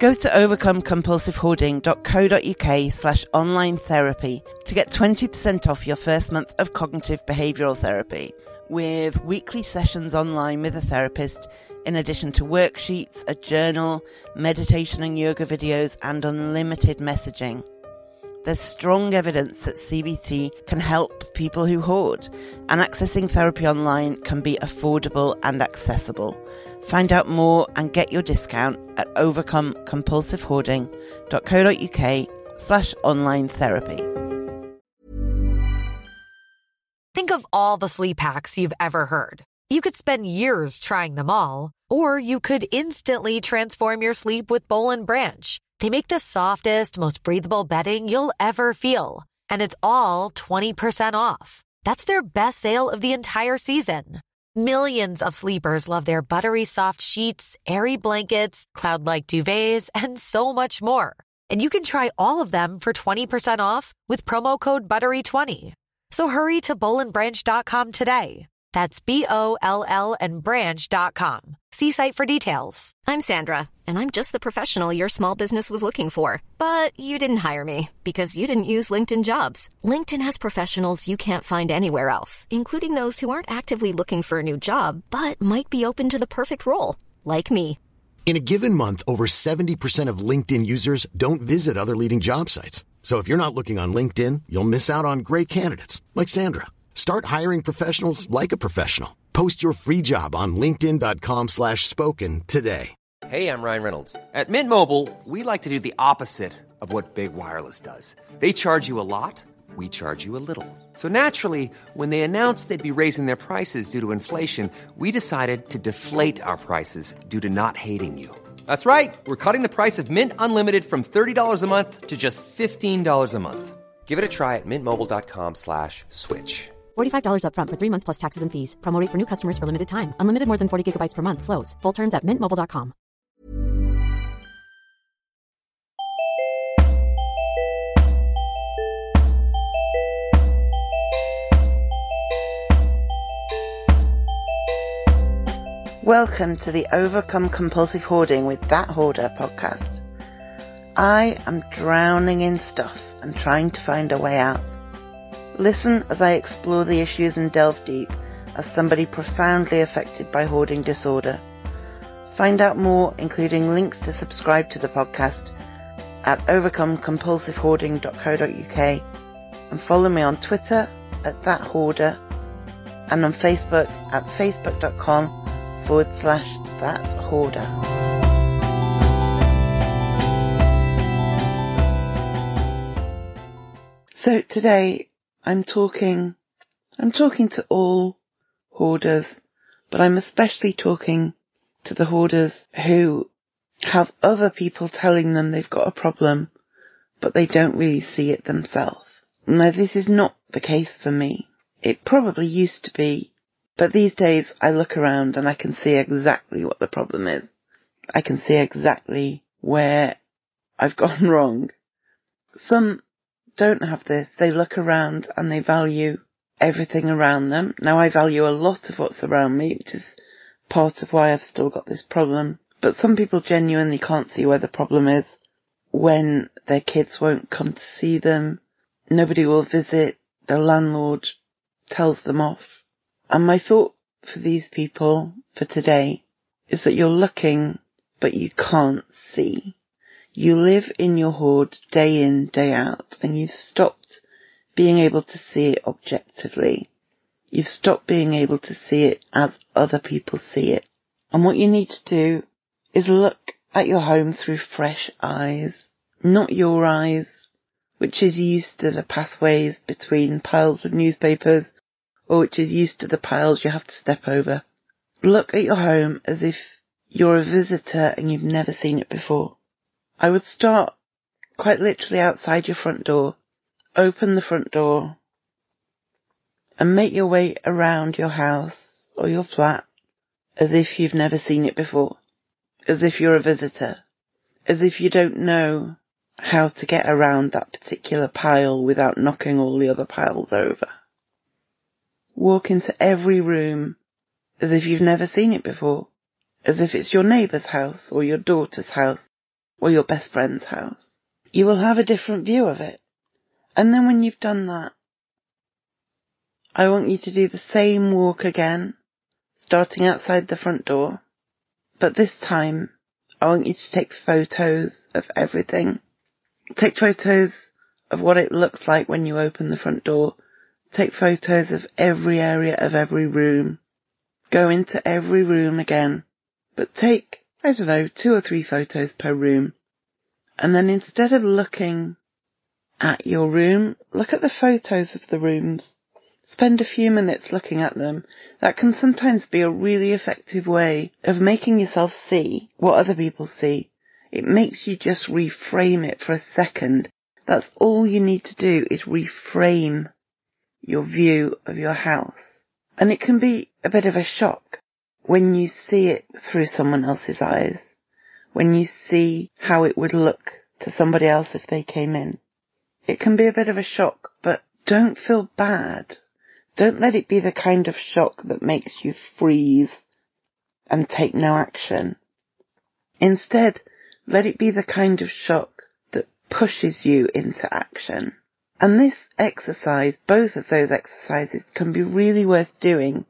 Go to overcomecompulsivehoarding.co.uk/online therapy to get 20% off your first month of cognitive behavioural therapy, with weekly sessions online with a therapist, in addition to worksheets, a journal, meditation and yoga videos, and unlimited messaging. There's strong evidence that CBT can help people who hoard, and accessing therapy online can be affordable and accessible. Find out more and get your discount at overcomecompulsivehoarding.co.uk/online therapy. Think of all the sleep hacks you've ever heard. You could spend years trying them all, or you could instantly transform your sleep with Boll & Branch. They make the softest, most breathable bedding you'll ever feel. And it's all 20% off. That's their best sale of the entire season. Millions of sleepers love their buttery soft sheets, airy blankets, cloud-like duvets, and so much more. And you can try all of them for 20% off with promo code BUTTERY20. So hurry to bollandbranch.com today. That's BOLL and branch.com. See site for details. I'm Sandra, and I'm just the professional your small business was looking for. But you didn't hire me because you didn't use LinkedIn Jobs. LinkedIn has professionals you can't find anywhere else, including those who aren't actively looking for a new job, but might be open to the perfect role, like me. In a given month, over 70% of LinkedIn users don't visit other leading job sites. So if you're not looking on LinkedIn, you'll miss out on great candidates, like Sandra. Start hiring professionals like a professional. Post your free job on linkedin.com/spoken today. Hey, I'm Ryan Reynolds. At Mint Mobile, we like to do the opposite of what Big Wireless does. They charge you a lot, we charge you a little. So naturally, when they announced they'd be raising their prices due to inflation, we decided to deflate our prices due to not hating you. That's right. We're cutting the price of Mint Unlimited from $30 a month to just $15 a month. Give it a try at mintmobile.com/switch. $45 up front for 3 months plus taxes and fees. Promo rate for new customers for limited time. Unlimited more than 40 gigabytes per month. Slows full terms at mintmobile.com. Welcome to the Overcome Compulsive Hoarding with That Hoarder podcast. I am drowning in stuff and trying to find a way out. Listen as I explore the issues and delve deep as somebody profoundly affected by hoarding disorder. Find out more, including links to subscribe to the podcast, at overcomecompulsivehoarding.co.uk, and follow me on Twitter at ThatHoarder and on Facebook at facebook.com/ThatHoarder. So today I'm talking to all hoarders, but I'm especially talking to the hoarders who have other people telling them they've got a problem, but they don't really see it themselves. Now, this is not the case for me. It probably used to be, but these days I look around and I can see exactly what the problem is. I can see exactly where I've gone wrong. Some don't have this. They look around and they value everything around them. Now, I value a lot of what's around me, which is part of why I've still got this problem. But some people genuinely can't see where the problem is. When their kids won't come to see them, nobody will visit, the landlord tells them off. And my thought for these people for today is that you're looking, but you can't see. You live in your hoard day in, day out, and you've stopped being able to see it objectively. You've stopped being able to see it as other people see it. And what you need to do is look at your home through fresh eyes, not your eyes, which is used to the pathways between piles of newspapers, or which is used to the piles you have to step over. Look at your home as if you're a visitor and you've never seen it before. I would start quite literally outside your front door, open the front door, and make your way around your house or your flat as if you've never seen it before, as if you're a visitor, as if you don't know how to get around that particular pile without knocking all the other piles over. Walk into every room as if you've never seen it before, as if it's your neighbour's house or your daughter's house or your best friend's house. You will have a different view of it. And then when you've done that, I want you to do the same walk again, starting outside the front door. But this time, I want you to take photos of everything. Take photos of what it looks like when you open the front door. Take photos of every area of every room. Go into every room again, but take, 2 or 3 photos per room. And then instead of looking at your room, look at the photos of the rooms. Spend a few minutes looking at them. That can sometimes be a really effective way of making yourself see what other people see. It makes you just reframe it for a second. That's all you need to do, is reframe your view of your house. And it can be a bit of a shock when you see it through someone else's eyes, when you see how it would look to somebody else if they came in. It can be a bit of a shock, but don't feel bad. Don't let it be the kind of shock that makes you freeze and take no action. Instead, let it be the kind of shock that pushes you into action. And this exercise, both of those exercises, can be really worth doing,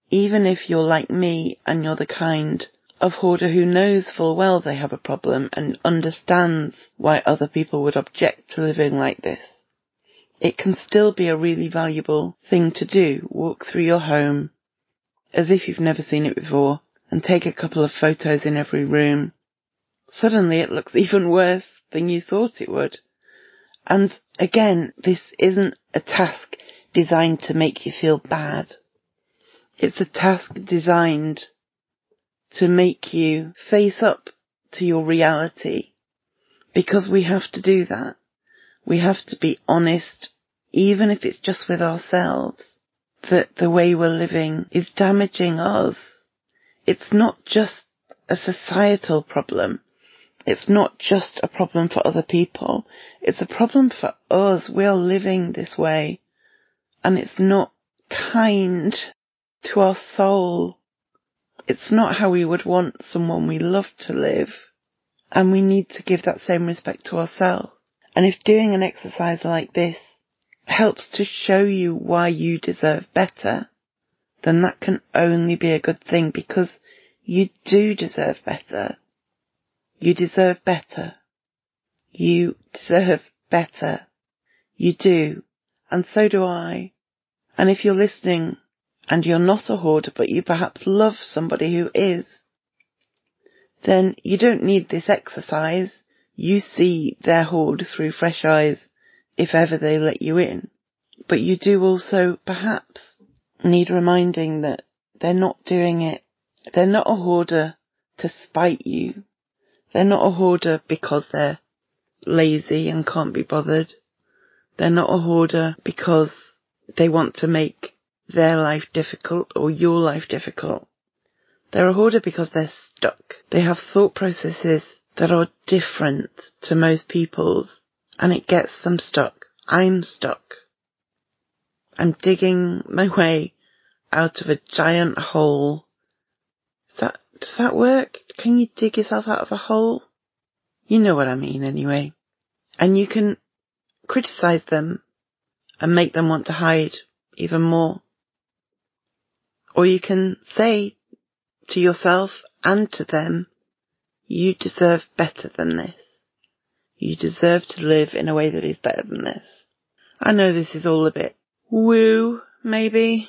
even if you're like me and you're the kind of hoarder who knows full well they have a problem and understands why other people would object to living like this. It can still be a really valuable thing to do. Walk through your home as if you've never seen it before and take a couple of photos in every room. Suddenly it looks even worse than you thought it would. And again, this isn't a task designed to make you feel bad. It's a task designed to make you face up to your reality, because we have to do that. We have to be honest, even if it's just with ourselves, that the way we're living is damaging us. It's not just a societal problem. It's not just a problem for other people. It's a problem for us. We are living this way, and it's not kind to our soul. It's not how we would want someone we love to live, and we need to give that same respect to ourselves. And if doing an exercise like this helps to show you why you deserve better, then that can only be a good thing, because you do deserve better. You deserve better. You deserve better. You do. And so do I. And if you're listening and you're not a hoarder, but you perhaps love somebody who is, then you don't need this exercise. You see their hoard through fresh eyes if ever they let you in. But you do also perhaps need reminding that they're not doing it. They're not a hoarder to spite you. They're not a hoarder because they're lazy and can't be bothered. They're not a hoarder because they want to make their life difficult or your life difficult. They're a hoarder because they're stuck. They have thought processes that are different to most people's, and it gets them stuck. I'm stuck. I'm digging my way out of a giant hole. Does that work? Can you dig yourself out of a hole? You know what I mean anyway. And you can criticize them and make them want to hide even more. Or you can say to yourself and to them, you deserve better than this. You deserve to live in a way that is better than this. I know this is all a bit woo, maybe,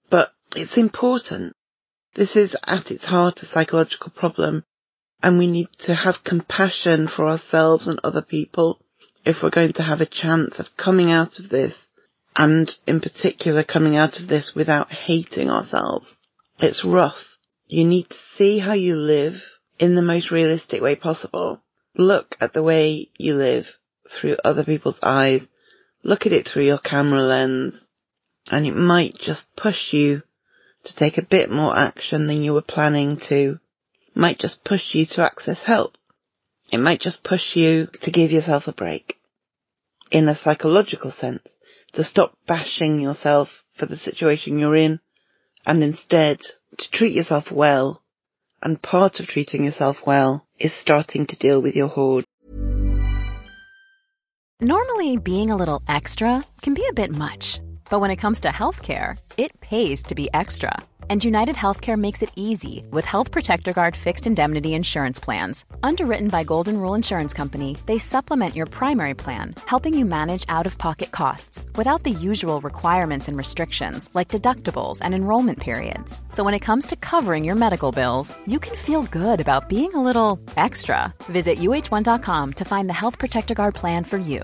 but it's important. This is at its heart a psychological problem, and we need to have compassion for ourselves and other people if we're going to have a chance of coming out of this, and in particular coming out of this without hating ourselves. It's rough. You need to see how you live in the most realistic way possible. Look at the way you live through other people's eyes. Look at it through your camera lens, and it might just push you to take a bit more action than you were planning to. It might just push you to access help. It might just push you to give yourself a break. In a psychological sense, to stop bashing yourself for the situation you're in, and instead to treat yourself well and part of treating yourself well is starting to deal with your hoard. Normally, being a little extra can be a bit much, but when it comes to healthcare, it pays to be extra. And United Healthcare makes it easy with Health Protector Guard fixed indemnity insurance plans. Underwritten by Golden Rule Insurance Company, they supplement your primary plan, helping you manage out-of-pocket costs without the usual requirements and restrictions like deductibles and enrollment periods. So when it comes to covering your medical bills, you can feel good about being a little extra. Visit uh1.com to find the Health Protector Guard plan for you.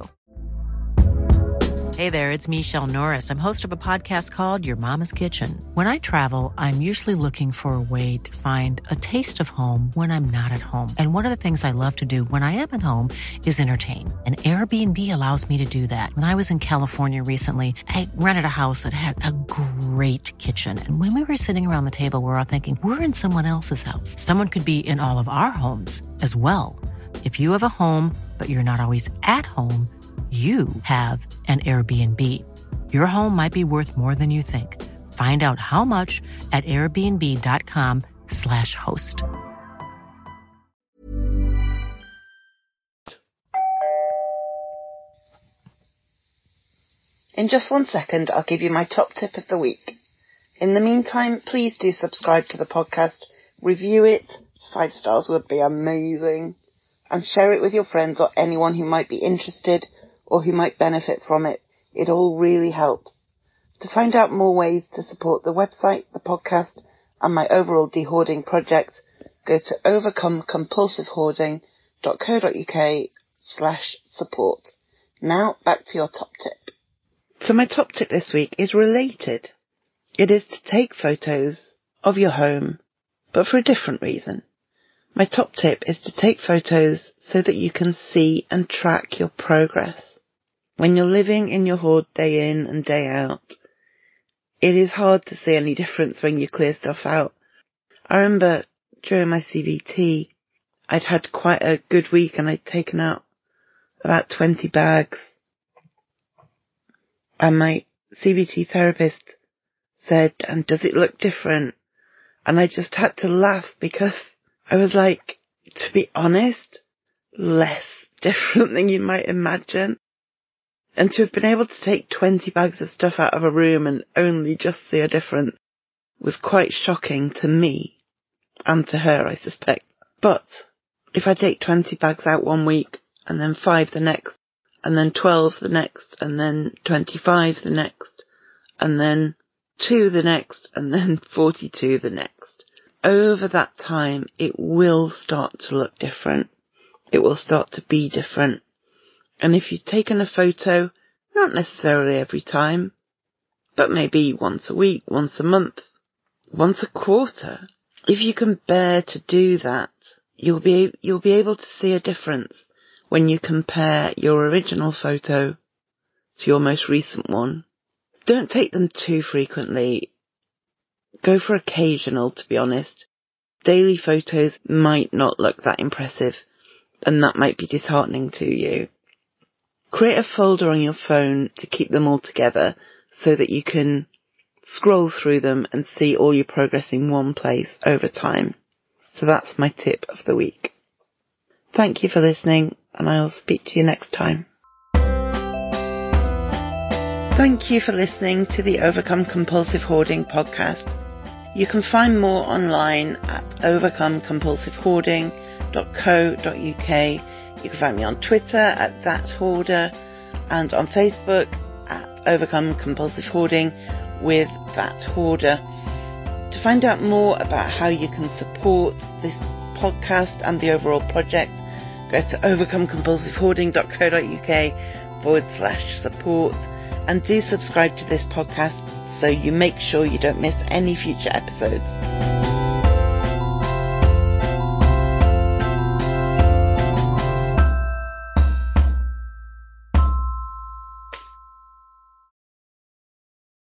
Hey there, it's Michelle Norris. I'm host of a podcast called Your Mama's Kitchen. When I travel, I'm usually looking for a way to find a taste of home when I'm not at home. And one of the things I love to do when I am at home is entertain. And Airbnb allows me to do that. When I was in California recently, I rented a house that had a great kitchen. And when we were sitting around the table, we were all thinking, we're in someone else's house. Someone could be in all of our homes as well. If you have a home, but you're not always at home, you have an Airbnb. Your home might be worth more than you think. Find out how much at airbnb.com/host. In just 1 second, I'll give you my top tip of the week. In the meantime, please do subscribe to the podcast, review it, 5 stars would be amazing, and share it with your friends or anyone who might be interested or who might benefit from it. It all really helps. To find out more ways to support the website, the podcast, and my overall de-hoarding project, go to overcomecompulsivehoarding.co.uk/support. Now, back to your top tip. So my top tip this week is related. It is to take photos of your home, but for a different reason. My top tip is to take photos so that you can see and track your progress. When you're living in your hoard day in and day out, it is hard to see any difference when you clear stuff out. I remember during my CBT, I'd had quite a good week and I'd taken out about 20 bags. And my CBT therapist said, and does it look different? And I just had to laugh because I was like, to be honest, less different than you might imagine. And to have been able to take 20 bags of stuff out of a room and only just see a difference was quite shocking to me and to her, I suspect. But if I take 20 bags out 1 week and then 5 the next and then 12 the next and then 25 the next and then 2 the next and then 42 the next, over that time it will start to look different. It will start to be different. And if you've taken a photo, not necessarily every time, but maybe once a week, once a month, once a quarter, if you can bear to do that, you'll be able to see a difference when you compare your original photo to your most recent one. Don't take them too frequently. Go for occasional, to be honest. Daily photos might not look that impressive, and that might be disheartening to you. Create a folder on your phone to keep them all together so that you can scroll through them and see all your progress in one place over time. So that's my tip of the week. Thank you for listening, and I'll speak to you next time. Thank you for listening to the Overcome Compulsive Hoarding podcast. You can find more online at overcomecompulsivehoarding.co.uk. You can find me on Twitter at @thathoarder and on Facebook at Overcome Compulsive Hoarding with That Hoarder. To find out more about how you can support this podcast and the overall project, go to overcomecompulsivehoarding.co.uk/support and do subscribe to this podcast so you make sure you don't miss any future episodes.